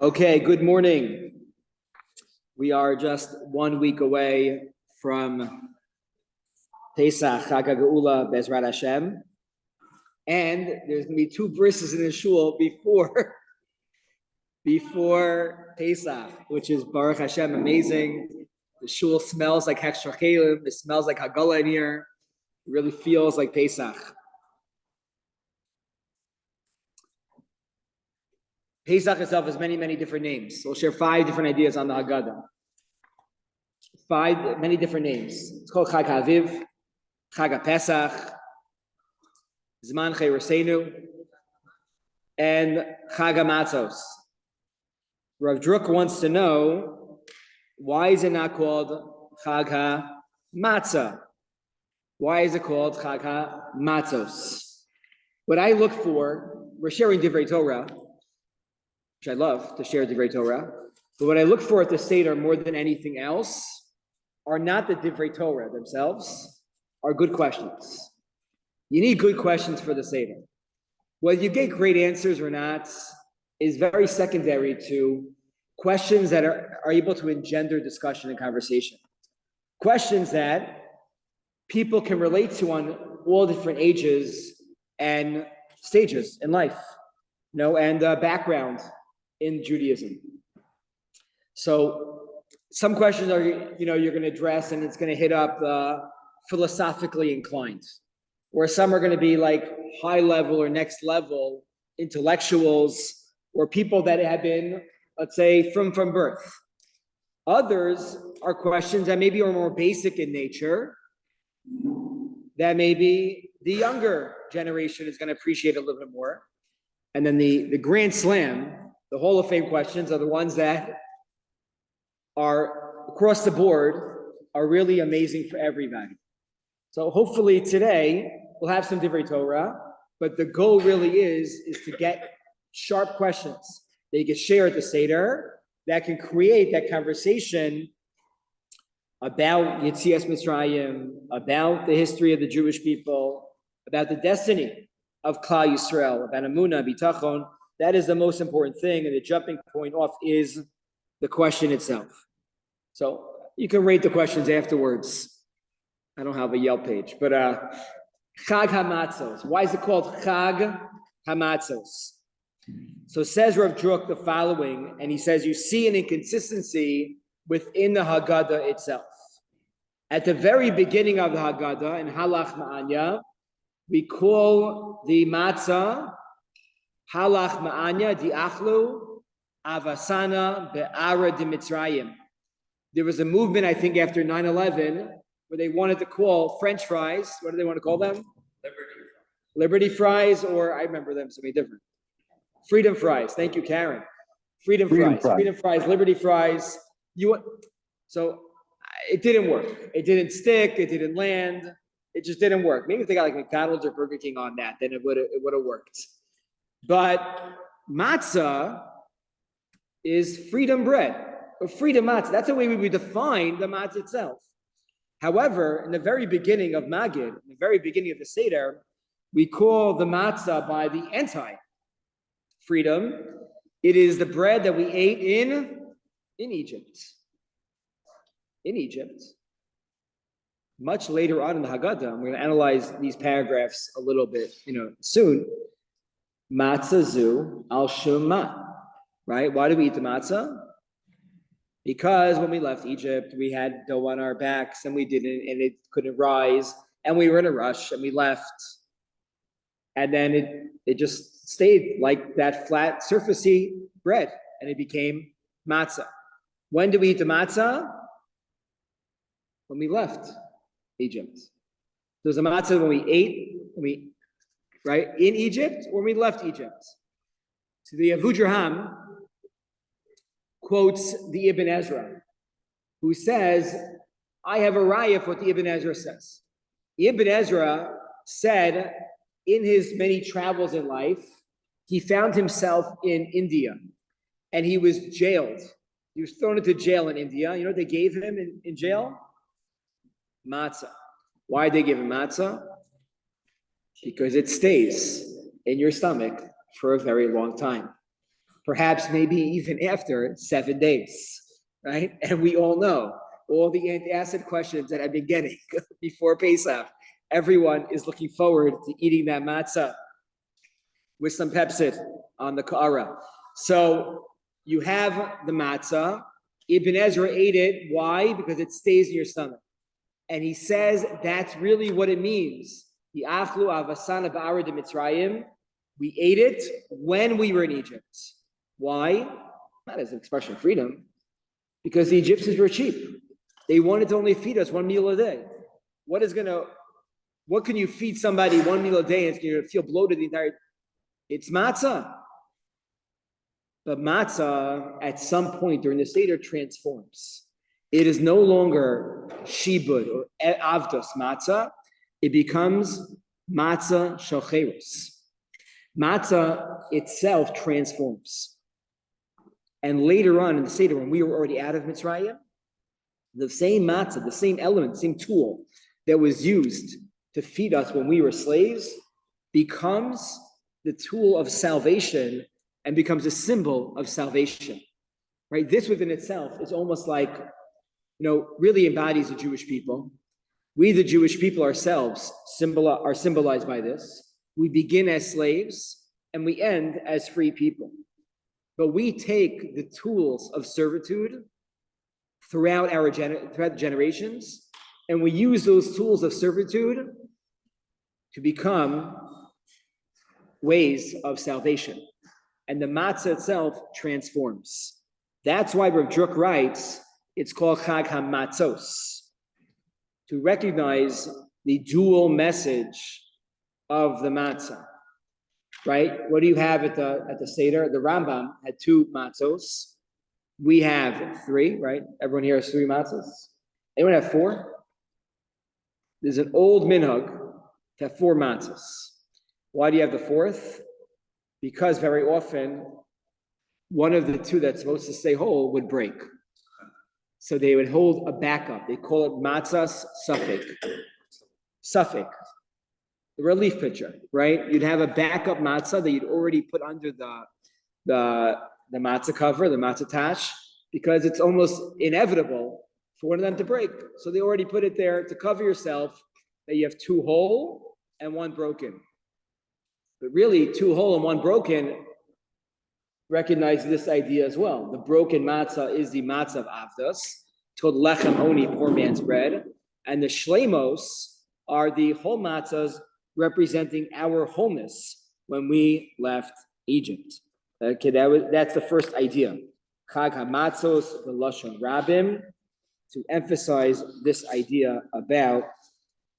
Okay, good morning. We are just 1 week away from Pesach, Chag HaGeula, Bezrat Hashem. And there's going to be two brises in the shul before Pesach, which is Baruch Hashem, amazing. The shul smells like Hechshachelim. It smells like Hagala in here. It really feels like Pesach. Pesach itself has many, many different names. So we'll share 5 different ideas on the Haggadah. Many different names. It's called Chag HaAviv, Chag HaPesach, Zman Chayresenu, and Chag HaMatzos. Rav Druk wants to know, why is it not called Chag HaMatzah? Why is it called Chag HaMatzos? What I look for, we're sharing Divrei Torah, which I love to share Divrei Torah, but what I look for at the Seder more than anything else are not the Divrei Torah themselves, are good questions. You need good questions for the Seder. Whether you get great answers or not is very secondary to questions that are able to engender discussion and conversation. Questions that people can relate to on all different ages and stages in life, and background in Judaism. So some questions are, you're going to address and it's going to hit up philosophically inclined, or some are going to be like high level or next level intellectuals or people that have been, let's say, from birth. Others are questions that maybe are more basic in nature, that maybe the younger generation is going to appreciate a little bit more. And then the Grand Slam, the Hall of Fame questions, are the ones that are across the board, are really amazing for everybody. So hopefully today we'll have some Divrei Torah, but the goal really is to get sharp questions that you can share at the Seder that can create that conversation about Yetzias Mitzrayim, about the history of the Jewish people, about the destiny of Klal Yisrael, about Emunah, Bitachon. That is the most important thing, and the jumping point off is the question itself. So you can rate the questions afterwards. I don't have a Yelp page, but Chag HaMatzos. Why is it called Chag HaMatzos? So says Rav Druk the following, and he says, you see an inconsistency within the Haggadah itself. At the very beginning of the Haggadah, in Halach Ma'anya, we call the matzah Halach Ma'anya Di'achlu Avasana Be'ara D'Mitzrayim. There was a movement, I think, after 9/11, where they wanted to call French fries, what do they want to call them? Liberty fries, or I remember them something different. Freedom fries. Thank you, Karen. Freedom fries, Liberty fries. So it didn't work. It didn't stick. It didn't land. It just didn't work. Maybe if they got like McDonald's or Burger King on that, then it would have worked. But matzah is freedom bread, or freedom matzah. That's the way we would define the matzah itself. However, in the very beginning of Magid, in the very beginning of the Seder, we call the matzah by the anti-freedom. It is the bread that we ate in Egypt. In Egypt. Much later on in the Haggadah, I'm going to analyze these paragraphs a little bit, soon. Matzah zu al shuma, right? Why do we eat the matzah? Because when we left Egypt, we had dough on our backs and we didn't, and it couldn't rise, and we were in a rush and we left. And then it just stayed like that flat, surfacey bread, and it became matzah. When do we eat the matzah? When we left Egypt. There's a matzah when we ate, right, in Egypt, or when we left Egypt. So the Avudraham quotes the Ibn Ezra, who says, I have a raya for what the Ibn Ezra says. The Ibn Ezra said in his many travels in life, he found himself in India, and he was jailed. He was thrown into jail in India. You know what they gave him in jail? Matzah. Why did they give him matzah? Because it stays in your stomach for a very long time. perhaps maybe even after 7 days, right? And we all know all the antacid questions that I've been getting before Pesach. Everyone is looking forward to eating that matzah with some Pepsid on the ka'ara. So you have the matzah. Ibn Ezra ate it. Why? Because it stays in your stomach. And he says that's really what it means. The achlu avasana ba'ara de Mitzrayim. We ate it when we were in Egypt. Why? Not as an expression of freedom. Because the Egyptians were cheap. They wanted to only feed us one meal a day. What can you feed somebody one meal a day and it's going to feel bloated the entire? It's matzah. But matzah, at some point during the Seder, transforms. It is no longer shibud or avdos matzah. It becomes matzah shalcheros. Matzah itself transforms. And later on in the Seder, when we were already out of Mitzrayim, the same matzah, the same element, the same tool that was used to feed us when we were slaves becomes the tool of salvation and becomes a symbol of salvation, right? This within itself is almost like, really embodies the Jewish people. We, the Jewish people ourselves, are symbolized by this. We begin as slaves and we end as free people. But we take the tools of servitude throughout the generations, and we use those tools of servitude to become ways of salvation. And the matzah itself transforms. That's why Rav Druk writes, it's called Chag HaMatzos, to recognize the dual message of the matzah, right? What do you have at the Seder? The Rambam had 2 matzos. We have 3, right? Everyone here has 3 matzos. Anyone have 4? There's an old minhag to have 4 matzos. Why do you have the 4th? Because very often, one of the 2 that's supposed to stay whole would break. So they would hold a backup. They call it matzahs suffik. Suffik. The relief pitcher, right? You'd have a backup matzah that you'd already put under the matzah cover, the matzah tash, because it's almost inevitable for one of them to break. So they already put it there to cover yourself that you have 2 whole and 1 broken. But really, 2 whole and 1 broken recognize this idea as well. The broken matzah is the matzah of avdos. It's called lechem oni, poor man's bread. And the shlemos are the whole matzahs representing our wholeness when we left Egypt. Okay, that's the first idea. Chag HaMatzos, the Lashon Rabim, to emphasize this idea about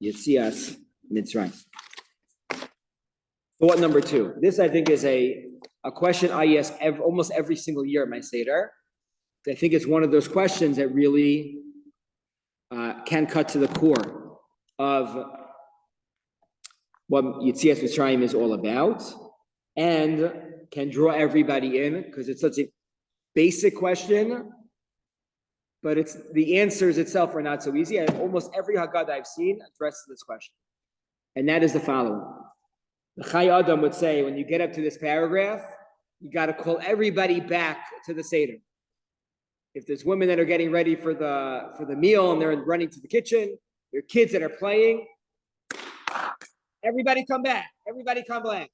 Yetzias Mitzrayim. Thought number 2. This, I think, is a question I ask almost every single year at my Seder. I think it's one of those questions that really can cut to the core of what Yetzias Mitzrayim is all about, and can draw everybody in, because it's such a basic question, but it's the answers itself are not so easy. And almost every Haggadah I've seen addresses this question. And that is the following. The Chai Adam would say, when you get up to this paragraph, you got to call everybody back to the Seder. If there's women that are getting ready for the meal and they're running to the kitchen, there are kids that are playing, everybody come back. Everybody come back.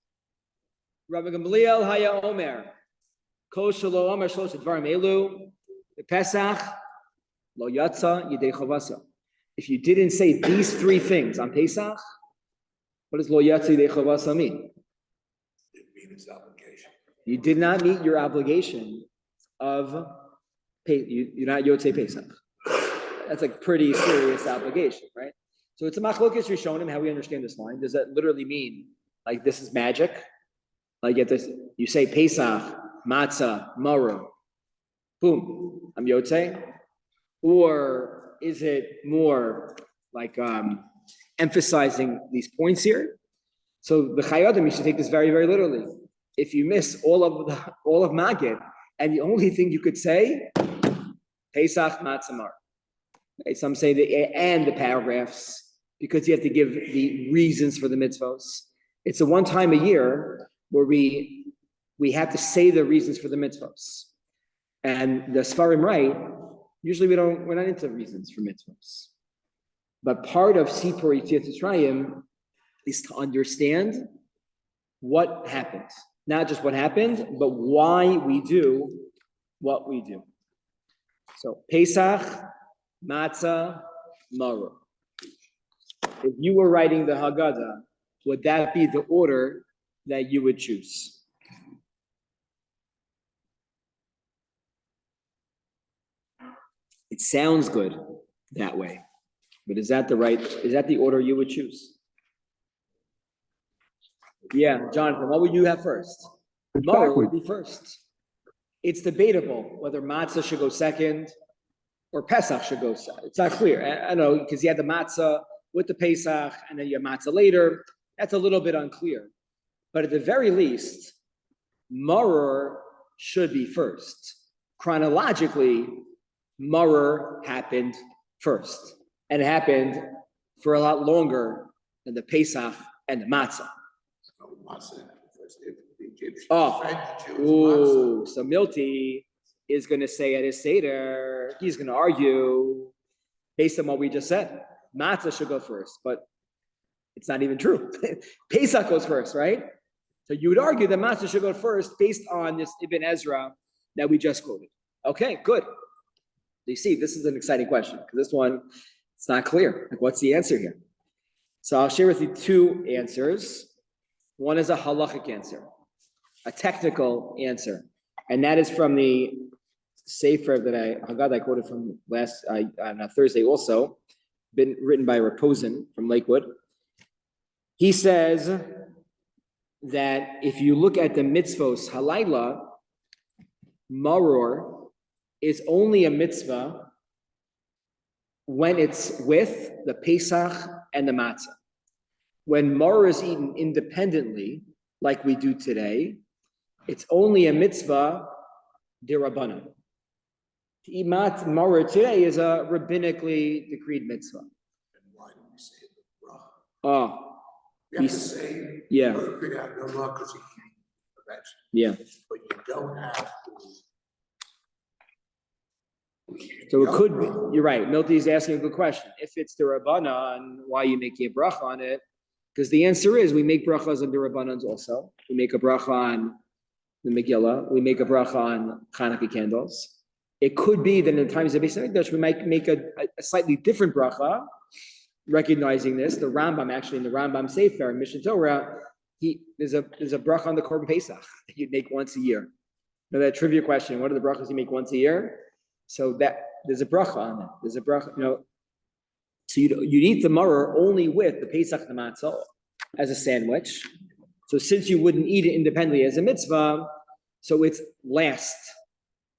Rabbi Gamliel Haya Omer, Kol Shelo Omer Shlosh Dvarim Elu, Pesach Lo Yatza Yidei Chavasa. If you didn't say these 3 things on Pesach, what does Lo Yatza Yidei Chavasa mean? It means obligation. You did not meet your obligation of you're not Yotzei Pesach. That's a pretty serious obligation, right? So it's a machlokes rishonim how we understand this line. Does that literally mean like this is magic? Like you say Pesach, matzah, maru, boom, I'm Yotzei? Or is it more like emphasizing these points here? So the Chayadim, you should take this very, very literally. If you miss all of Magid, and the only thing you could say, Pesach, matzah, maru. Okay, some say the paragraphs, because you have to give the reasons for the mitzvos. It's the one time a year where we we have to say the reasons for the mitzvahs. And the Sfarim write, usually we're not into reasons for mitzvahs. But part of Sipur Yetziat Mitzrayim is to understand what happened. Not just what happened, but why we do what we do. So Pesach, Matzah, Maror. If you were writing the Haggadah, would that be the order that you would choose? It sounds good that way, but is that the order you would choose? Yeah, Jonathan, what would you have first? Maror would be first. It's debatable whether Matzah should go second or Pesach should go second. It's not clear. I know, because you had the Matzah with the Pesach and then you have Matzah later. That's a little bit unclear. But at the very least, Maror should be first. Chronologically, Maror happened first. And it happened for a lot longer than the Pesach and the Matzah. So Milty is going to say at his Seder, he's going to argue based on what we just said. Matzah should go first, but it's not even true. Pesach goes first, right? So you would argue that Matzah should go first based on this Ibn Ezra that we just quoted. Okay, good. You see, this is an exciting question because this one, it's not clear. Like, what's the answer here? So I'll share with you two answers. One is a halachic answer, a technical answer, and that is from the Sefer that I quoted from last on Thursday also, been written by Raposen from Lakewood. He says that if you look at the mitzvos halayla, maror is only a mitzvah when it's with the Pesach and the matzah. When maror is eaten independently, like we do today, it's only a mitzvah d'Rabbanan. To eat maror today is a rabbinically decreed mitzvah. And why do we say the bracha? You have to say, yeah. Because yeah. But you don't have to. So it could be, you're right. Milty is asking a good question. If it's the Rabbanan, why are you making a bracha on it? Because the answer is we make brachas on the Rabbanans also. We make a bracha on the Megillah. We make a bracha on Hanukkah candles. It could be that in the times of Beis Hamikdash, we might make a slightly different bracha, recognizing this. The Rambam, actually in the Rambam Sefer, in Mishnah Torah, there's a bracha on the Korban Pesach that you'd make once a year. Now that trivia question, what are the brachas you make once a year? So that there's a bracha on that. There's a bracha, so you'd eat the maror only with the Pesach and the matzah as a sandwich. So since you wouldn't eat it independently as a mitzvah, so it's last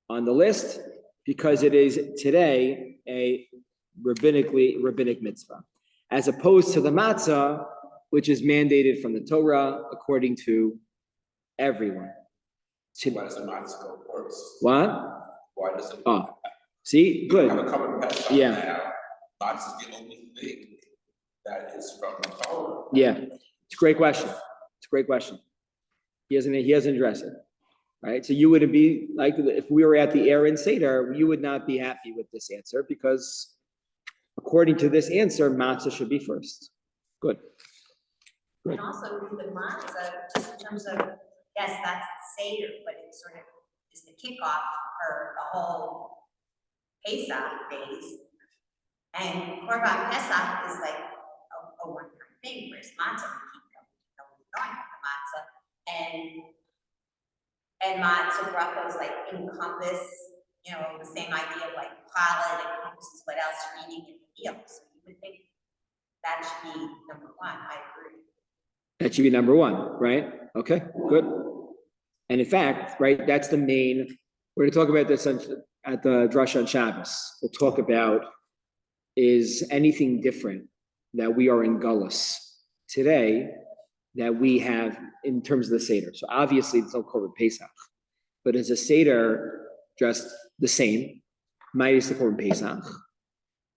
on the list because it is today a rabbinic mitzvah, as opposed to the matzah, which is mandated from the Torah according to everyone. Why does the matzah go first? What? Why does it? Oh, see, good. Have a common Pesach Yeah. now. Matzah is the only thing that is from the Torah. Yeah, it's a great question. It's a great question. He hasn't addressed it, right? So you wouldn't be like, if we were at the Aaron Seder, you would not be happy with this answer because according to this answer, matzah should be first. Good. And also the matzah, just in terms of, yes, that's the Seder, but it sort of is the kickoff for the whole Pesach days. And Korban Pesach is like a one-time thing, whereas matzah, we keep going with the matzah. And matzah brachos like encompass, the same idea of like challah, it encompasses what else you're eating in the meal. So you would think that should be number one. I agree. That should be number one, right? Okay, good. And in fact, right, that's the main, we're going to talk about this at the Drasha on Shabbos. We'll talk about is anything different that we are in Gullus today that we have in terms of the Seder. So obviously it's no Korban Pesach, but is a Seder just the same, minus the Korban Pesach?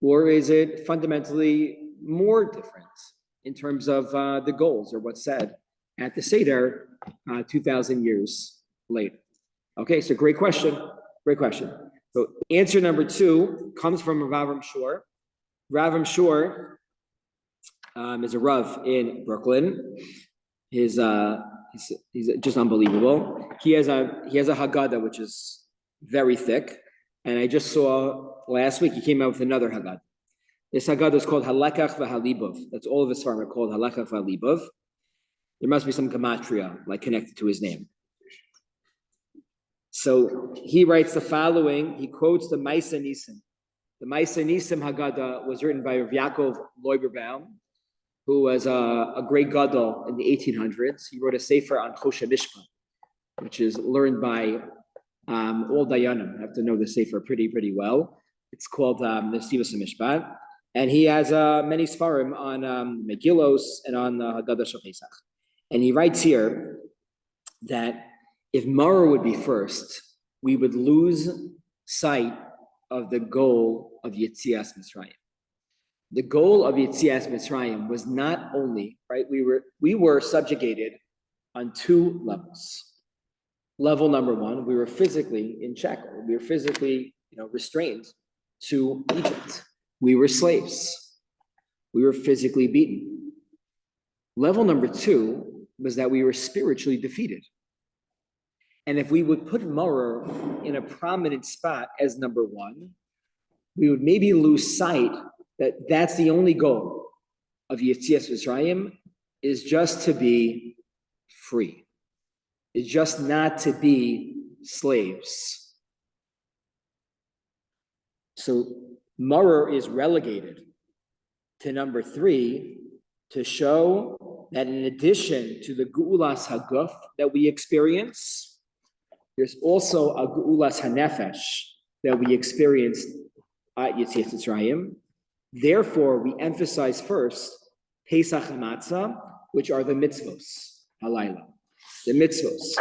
Or is it fundamentally more different in terms of the goals or what's said at the Seder 2,000 years later. Okay, so great question. Great question. So answer number 2 comes from Rav Shiur. Rav Shiur is a Rav in Brooklyn. He's just unbelievable. He has a Haggadah which is very thick, and I just saw last week he came out with another Haggadah. This Haggadah is called Halekach v'Halibov. That's all of his farm are called Halekach v'Halibov. There must be some gematria like connected to his name. So he writes the following. He quotes the Maisa Nisim. The Maisa Nisim Haggadah was written by Rav Yaakov Loiberbaum, who was a great gadol in the 1800s. He wrote a sefer on Choshe Mishpat, which is learned by all Dayanim. I have to know the sefer pretty well. It's called the Sivas Mishpat, and he has many svarim on Megillos and on Haggadah Shel Pesach. And he writes here that if Maror would be first, we would lose sight of the goal of Yetzias Mitzrayim. The goal of Yetzias Mitzrayim was not only, right, we were subjugated on 2 levels. Level number 1, we were physically in check. We were physically, restrained to Egypt. We were slaves. We were physically beaten. Level number 2 was that we were spiritually defeated. And if we would put Maror in a prominent spot as number 1, we would maybe lose sight that that's the only goal of Yetzias Mitzrayim, is just to be free. It's just not to be slaves. So Maror is relegated to number 3 to show that in addition to the Geulas Haguf that we experience, there's also a Geulas Hanefesh that we experienced at Yetzias Mitzrayim. Therefore, we emphasize first Pesach and Matzah, which are the mitzvos, halayla. The mitzvos,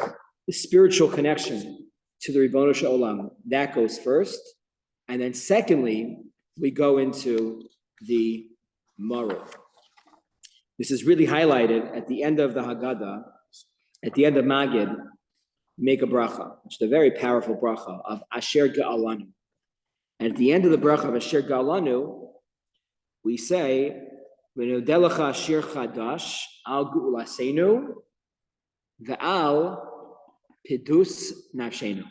the spiritual connection to the Ribono Shel Olam, that goes first. And then secondly, we go into the Maror. This is really highlighted at the end of the Haggadah, at the end of Magid, make a bracha, which is a very powerful bracha of Asher Ga'alanu. And at the end of the bracha of Asher Ga'alanu, we say, V'nodelecha Asher Chadash al Gu'ulasenu Ve'al Pidus Nafshenu.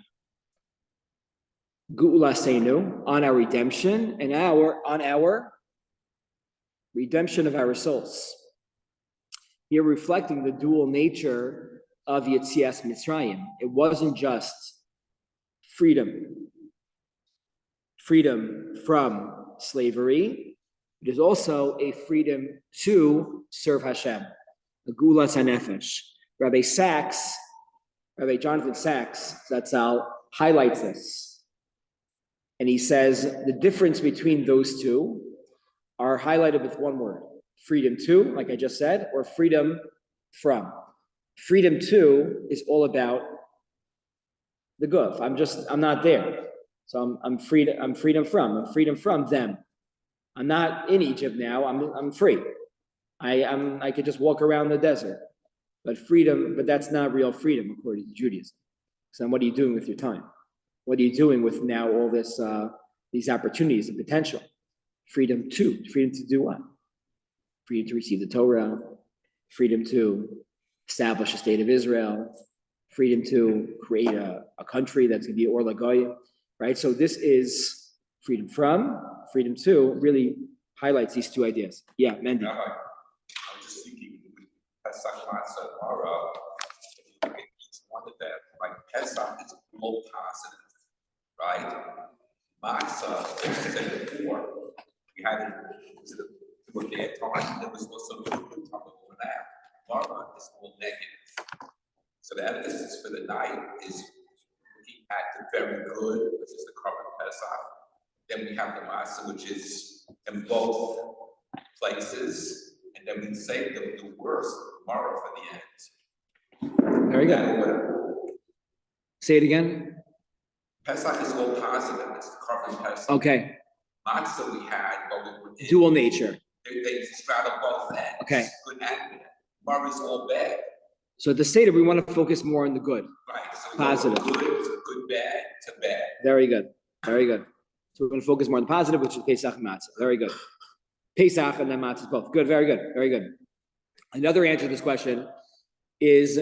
Gu'ulasenu, on our redemption, and on our redemption of our souls. Here reflecting the dual nature of Yetzias Mitzrayim. It wasn't just freedom from slavery. It is also a freedom to serve Hashem, a Gulas HaNefesh. Rabbi Jonathan Sachs, Zatzal, highlights this. And he says the difference between those two are highlighted with one word: freedom to, like I just said, or freedom from. Freedom to is all about the guf. I'm not there. So I'm freedom from them. I'm not in Egypt now. I'm free. I could just walk around the desert. But that's not real freedom according to Judaism. So then what are you doing with your time? What are you doing with now all this these opportunities and potential? Freedom to do what? Freedom to receive the Torah, freedom to establish a state of Israel, freedom to create a country that's going to be Or Lagoyim, right? So this is freedom from, freedom to, really highlights these two ideas. Yeah, Mendy. I was just thinking, Pesach, Matzah, Mara, each one of them, like Pesach is more positive, right? Matzah, like I said before, we had it to the bad time, there was also a good time before that. Mara is all negative. So the emphasis for the night is looking at the very good, which is the current Pesach. Then we have the Matzah, which is in both places. And then we save the worst Mara for the end. Very good. Say it again. Pesach is all positive. It's the current Pesach. Okay. Matzah we had, but we were in. Dual nature. They straddle both ends. Okay. Good and bad. Mara is all bad. So at the Seder, we want to focus more on the good. Right, so we Positive. go from good, bad to bad. Very good. Very good. So we're going to focus more on the positive, which is Pesach and Matzah. Very good. Pesach and then Matzah both. Good, very good, very good. Another answer to this question is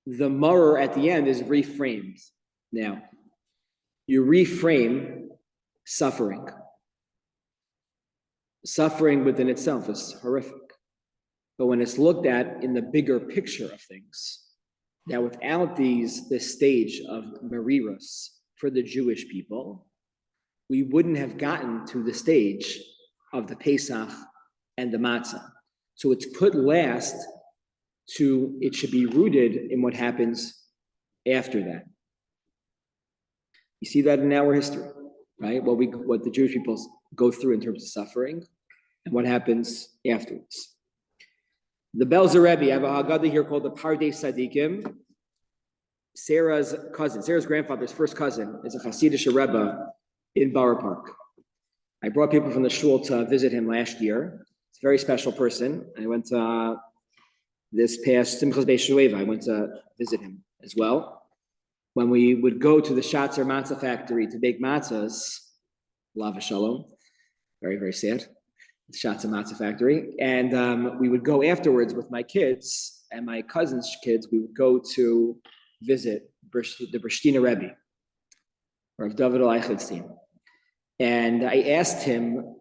the maror at the end is reframed. Now, you reframe suffering. Suffering within itself is horrific. But when it's looked at in the bigger picture of things, now without this stage of merirus for the Jewish people, we wouldn't have gotten to the stage of the Pesach and the Matzah. So it's put last it should be rooted in what happens after that. You see that in our history, right? What the Jewish people go through in terms of suffering and what happens afterwards. The Belzer Rebbe, I have a Haggadah here called the Pardei Sadikim. Sarah's cousin, Sarah's grandfather's first cousin is a Hasidic Rebbe in Borough Park. I brought people from the shul to visit him last year. It's a very special person. I went to this past Simchas Beis Shueva, I went to visit him as well. When we would go to the Shatzer Matzah factory to bake matzahs, Lava Shalom, very, very sad, the Shatzer Matzah factory. And we would go afterwards with my kids and my cousin's kids, we would go to visit the Brishtina Rebbe, or of David Eichenstein. And I asked him,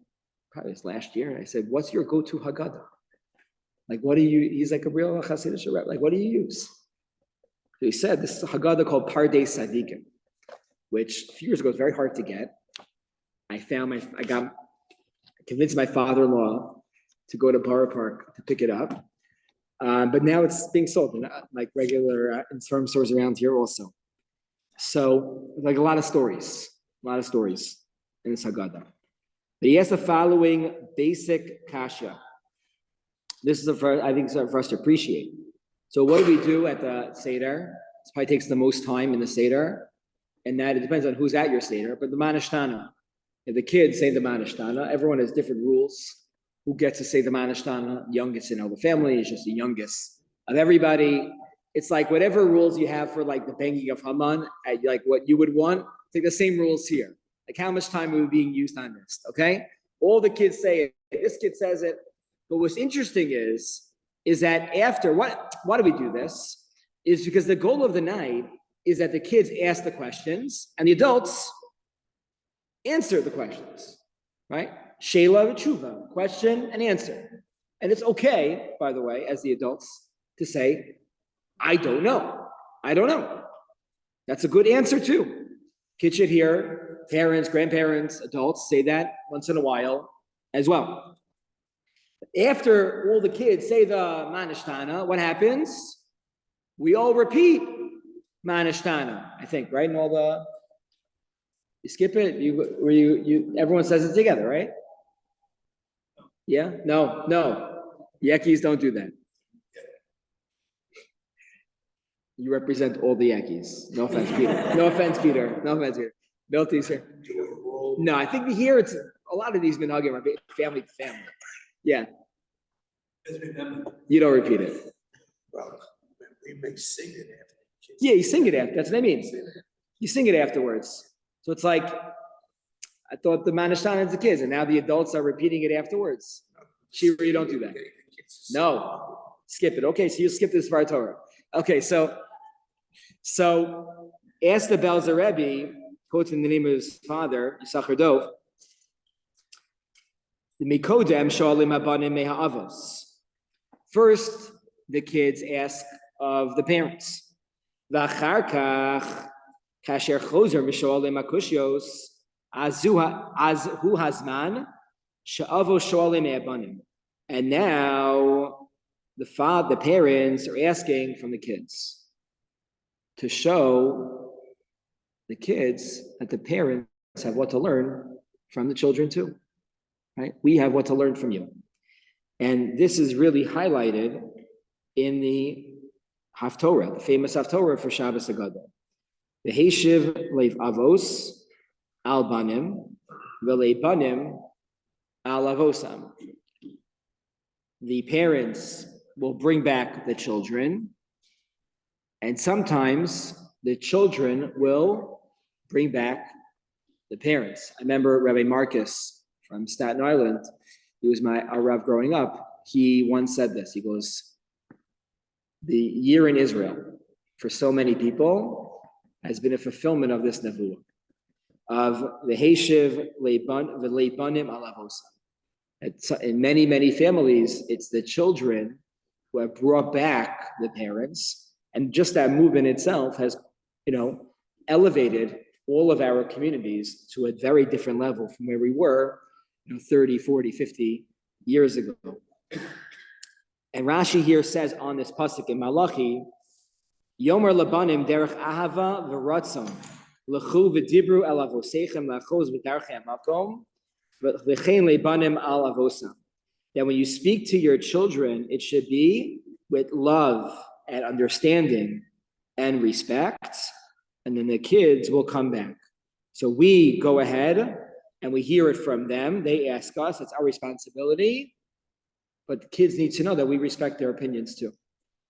probably this last year, and I said, what's your go-to Haggadah? Like, what do you, he's like a real Hasidic Rebbe, like, what do you use? So he said, this is a Haggadah called Pardei Sadikim, which a few years ago was very hard to get. I convinced my father-in-law to go to Borough Park to pick it up. But now it's being sold in like regular in firm stores around here also. So like a lot of stories in this Haggadah. But he has the following basic kasha. This is I think for us to appreciate. So what do we do at the Seder? This probably takes the most time in the Seder, and that it depends on who's at your Seder, but the Manashtana. If the kids say the Manashtana, everyone has different rules. Who gets to say the Manashtana? Youngest in the family is just the youngest of everybody. It's like whatever rules you have for like the banging of Haman, like what you would want, take the same rules here. Like how much time are we being used on this, okay? All the kids say it, this kid says it. But what's interesting is that after, why do we do this? Is because the goal of the night is that the kids ask the questions and the adults answer the questions, right? Sheila v'tshuva, question and answer. And it's okay, by the way, as the adults, to say, I don't know. That's a good answer too. Kids should hear parents, grandparents, adults say that once in a while as well. After all the kids say the Manashtana, what happens? We all repeat Manashtana, I think, right? And you skip it, everyone says it together, right? Yeah? No. Yakis don't do that. You represent all the Yakis. No offense, Peter. No teaser. No, I think here it's a lot of these minhagim are family to family. Yeah. You don't repeat it. Well, we may sing it after. Yeah, you sing it after. That's what I mean. You sing it afterwards. So it's like, I thought the Manashtana is the kids, and now the adults are repeating it afterwards. Shiur, you don't do that. No, skip it. Okay, so you skip this Var Torah. Okay, so ask the Belzer Rebbe, quotes in the name of his father, Yisachar Dov, the Mikodem Shoalim Abanim Me'ha'avos. First, the kids ask of the parents. V'achar kach, kasher chozer Mishoalim Akushios, azhu hazman, she'avo shoalim me'abanim. And now, the parents are asking from the kids to show the kids that the parents have what to learn from the children too, right? We have what to learn from you. And this is really highlighted in the Haftorah, the famous Haftorah for Shabbos Haggadah. The Heishiv leiv avos al banim, v'lei banim al avosam. The parents will bring back the children, And sometimes the children will bring back the parents. I remember Rabbi Markowitz from Staten Island. He was our Rav growing up. He once said this. He goes, the year in Israel for so many people has been a fulfillment of this nevuah, of the Heishiv Leibanim Alavosa. In many, many families, it's the children who have brought back the parents. And just that movement itself has, elevated all of our communities to a very different level from where we were, 30, 40, 50 years ago. And Rashi here says on this pasuk in Malachi, Yomer Labanim derech ahava v'ratzon lechu v'dibru el avoseichem lachos v'darchem makom v'chein lebanim al avosam. That when you speak to your children, it should be with love and understanding and respect, and then the kids will come back. So we go ahead and we hear it from them. They ask us, it's our responsibility. But the kids need to know that we respect their opinions too.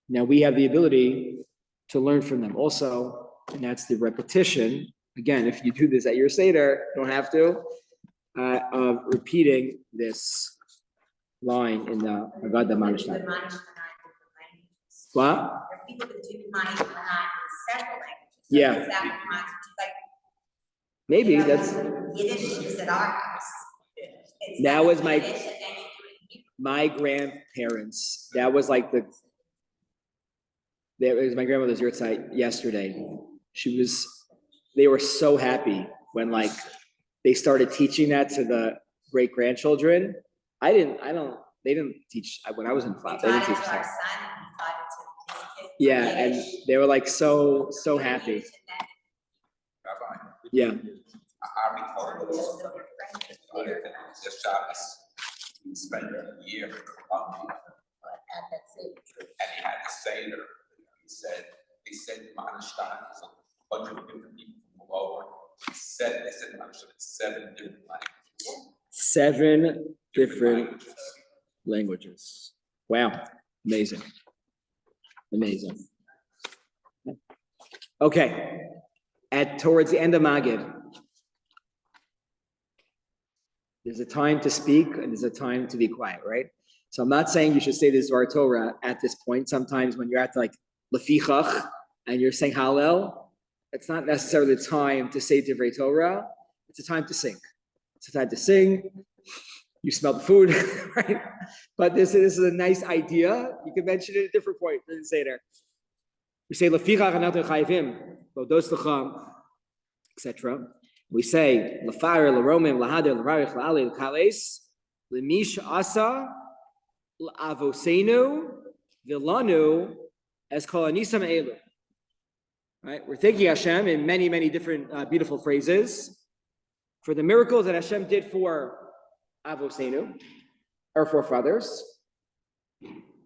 Now we have the ability to learn from them also, and that's the repetition. Again, if you do this at your Seder, you don't have to, of repeating this line in the Haggadah Manishtan. What? There are people that do Manishtan in several languages. Yeah. Is that what Manishtan, Maybe that's. Yiddish is at our house. That was my. Yiddish, and then you do it in Hebrew. My grandparents, that was like it was my grandmother's yahrzeit yesterday. They were so happy when they started teaching that to the great grandchildren. They didn't teach, when I was in class, they didn't teach to our that. son, and we taught it to his kids. Yeah, and they were so happy. Rabbi, Yeah. I recall this Shabbos, we spent a year in Colombia, and he had a Seder. They said Manishtan, so a bunch of different people from all over. They said Manishtan in 7 different languages. 7 different languages. Wow, amazing. Okay, towards the end of Magid, there's a time to speak and there's a time to be quiet, right? So I'm not saying you should say this Dvar Torah at this point. Sometimes when you're at Lefichach and you're saying Hallel, it's not necessarily the time to say Divrei Torah. It's a time to sing. It's a time to sing. You smell the food, right? But this is a nice idea. You can mention it at a different point. It doesn't say there. We say Lefichach anatu chayvim, lodos l'cham, etc. We say Lafar, Laromim, Lahader, Lararich, Laali, Lakales, Lemish Asa, Avosenu, Vilanu, as Kol Anisam Elu. Right? We're thanking Hashem in many, many different beautiful phrases for the miracles that Hashem did for Avosenu, our forefathers,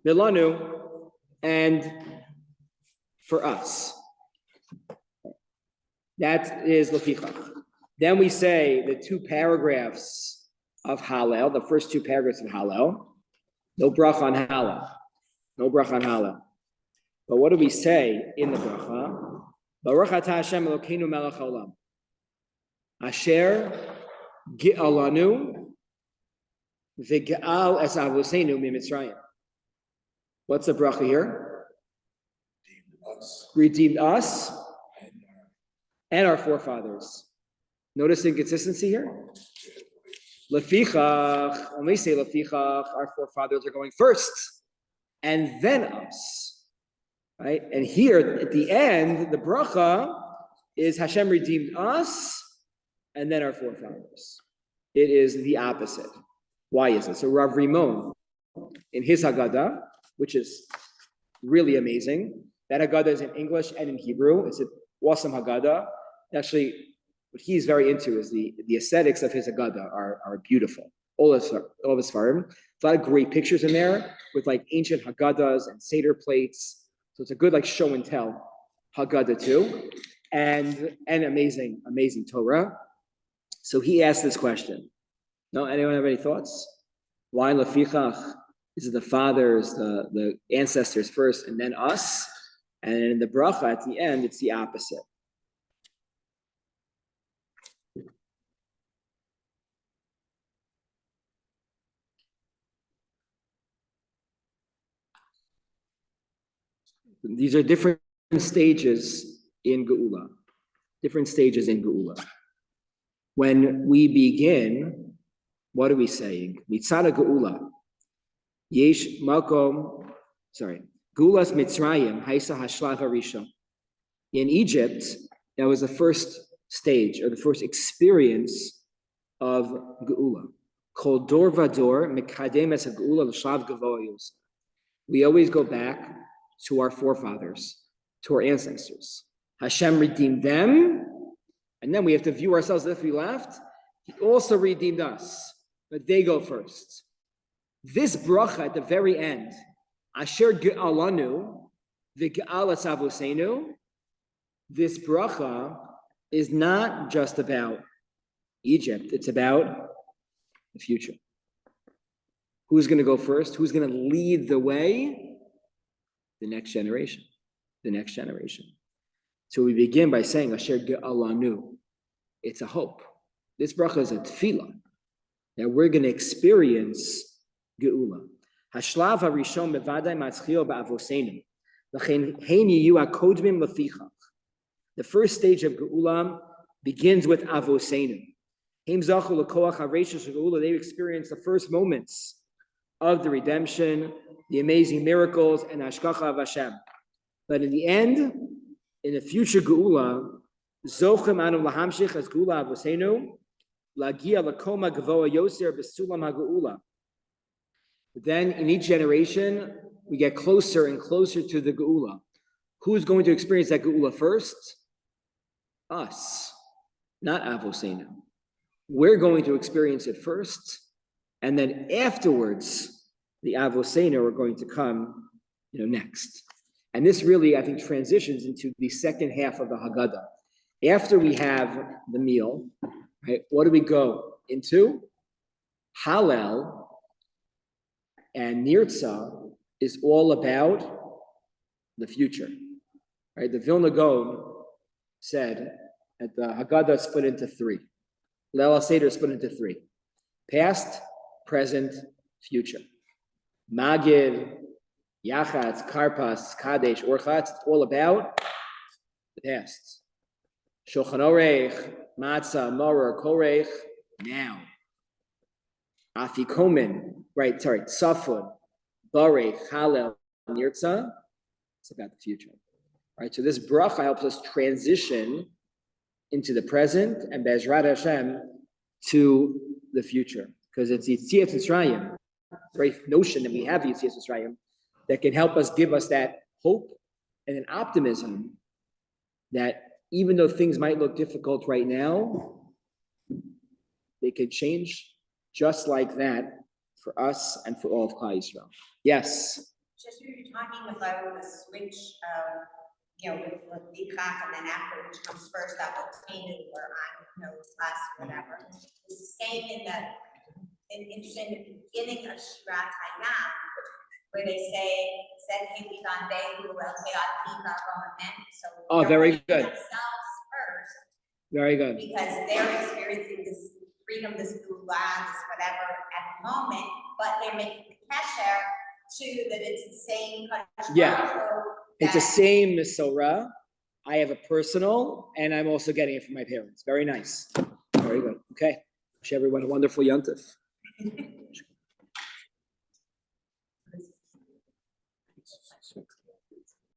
Vilanu, and for us. That is Lefichach. Then we say the 2 paragraphs of Hallel, the first 2 paragraphs of Hallel. No bracha on Hallel. No bracha on Hallel. But what do we say in the bracha? Baruch atah Hashem Elokeinu melech haolam. Asher gi'alanu v'ge'al es avosenu miMitzrayim. What's the bracha here? Redeemed us and our forefathers. Notice inconsistency here? Lefichach, when we say Lefichach, our forefathers are going first, and then us, right? And here at the end, the bracha is Hashem redeemed us, and then our forefathers. It is the opposite. Why is it? So Rav Rimon, in his Haggadah, which is really amazing, that Haggadah is in English and in Hebrew. It's an awesome Haggadah. Actually, what he's very into is the aesthetics of his Haggadah are beautiful. All of his farm. A lot of great pictures in there with ancient Haggadahs and Seder plates. So it's a good show and tell Haggadah too. And amazing Torah. So he asked this question. No, anyone have any thoughts? Why Lefichach? Is it the fathers, the ancestors first, and then us? And in the bracha at the end, it's the opposite. These are different stages in Geula. Different stages in Geula. When we begin, what are we saying? Mitzada Geula. Yesh Makom, Geulas Mitzrayim, Haisa Hashlav Harishon. In Egypt, that was the first stage or the first experience of Geula. Kol Dor Vador Mekadem Es Geula L'Shlav Gavoyos. We always go back to our forefathers, to our ancestors. Hashem redeemed them, and then we have to view ourselves as if we left. He also redeemed us, but they go first. This bracha at the very end, Asher Ge'alanu, V'Ge'alas Avosenu, this bracha is not just about Egypt, it's about the future. Who's going to go first? Who's going to lead the way? The next generation. The next generation. So we begin by saying Asher Ge'alanu. It's a hope. This bracha is a tefillah that we're going to experience Geula. Hashlav harishon bevadai matzchio ba'avoseinu. L'chein hein yiyu hakodmim lefichach. The first stage of Geula begins with Avoseinu. Heim zachu lekoach hareisha shel Geula. They experience the first moments of the redemption, the amazing miracles, and hashgacha of Hashem. But in the end, in the future Geula, zochem anu lahamshich as Geula Avoseinu, lagia lekoma gavoa yoser besulam haGeula. Then in each generation, we get closer and closer to the Geula. Who's going to experience that Geula first? Us, not Avoseinu. We're going to experience it first, and then afterwards, the Avoseinu are going to come, next. And this really, I think, transitions into the second half of the Haggadah. After we have the meal, right? What do we go into? Hallel and Nirtza is all about the future, right? The Vilna Gaon said that the Haggadah is split into three. Leil HaSeder is split into three. Past, present, future. Magid, Yachatz, Karpas, Kadesh, Orchatz, it's all about the past. Shulchan Aruch, Matzah, Maror, Korech, now. Afikomen, Tzafun, Barech, Hallel, Nirtza, it's about the future. Right, so this bracha helps us transition into the present and Be'ezrat Hashem to the future. Because it's Yitzias Mitzrayim, the very notion that we have Yitzias Mitzrayim, that can help us, give us that hope and an optimism that even though things might look difficult right now, they could change just like that for us and for all of Klal Yisrael. Yes? Just we were talking about the switch of, with Dikach, and then after which comes first, that will change or on, class, whatever. It's the same in interesting at the beginning of Shirat Hayam, where they said Hivivan Behu, El Keat Pika, so oh, very good. Themselves first. Very good. Because they're experiencing this freedom, this Gula, this whatever at the moment, but they're making the kesher to that it's the same country. Yeah. It's the same Mesorah. I have a personal, and I'm also getting it from my parents. Very nice. Very good. Okay. Wish everyone a wonderful Yontif.